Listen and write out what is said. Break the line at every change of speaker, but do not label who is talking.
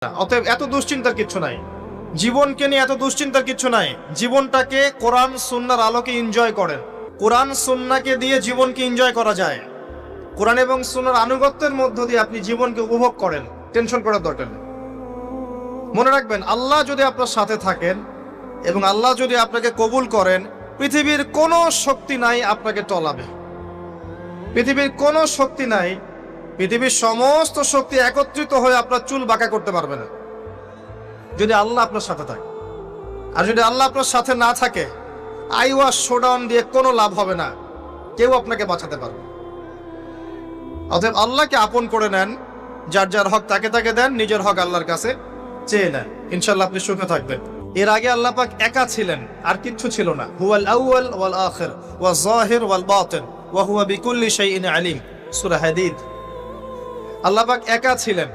অতএব এত দুশ্চিন্তার কিছু নাই, জীবনকে নিয়ে এত দুশ্চিন্তার কিছু নাই। জীবনটাকে কোরআন সুন্নাহর আলোকে এনজয় করেন। কোরআন সুন্নাহকে দিয়ে জীবনকে এনজয় করা যায়। কোরআন এবং সুন্নাহর আনুগত্যের মধ্য দিয়ে আপনি জীবনকে উপভোগ করেন, টেনশন করার দরকার নেই। মনে রাখবেন, আল্লাহ যদি আপনার সাথে থাকেন এবং আল্লাহ যদি আপনাকে কবুল করেন, পৃথিবীর কোনো শক্তি নাই আপনাকে টলাবে। পৃথিবীর কোনো শক্তি নাই, পৃথিবীর সমস্ত শক্তি একত্রিত হয়ে আপনার চুল বাঁকা করতে পারবে না, যদি আল্লাহ আপনার সাথে থাকে। আর যদি আল্লাহ আপনার সাথে না থাকে, আইওয়াস শোডাউন দিয়ে কোনো লাভ হবে না, কেউ আপনাকে বাঁচাতে পারবে। অতএব আল্লাহকে আপন করে নেন, যার যার হক তাকে তাকে দেন, নিজের হক আল্লাহর কাছে চেয়ে নেন, ইনশাআল্লাহ আপনি সুখে থাকবেন। এর আগে আল্লাহ পাক একা ছিলেন, আর কিচ্ছু ছিল না। হুয়াল আউয়াল ওয়াল আখির ওয়াল যাহির ওয়াল বাতিন ওয়া হুয়া বিকুল্লি শাইইন আলিম, সূরা হাদীদ। আল্লাহ পাক একা ছিলেন,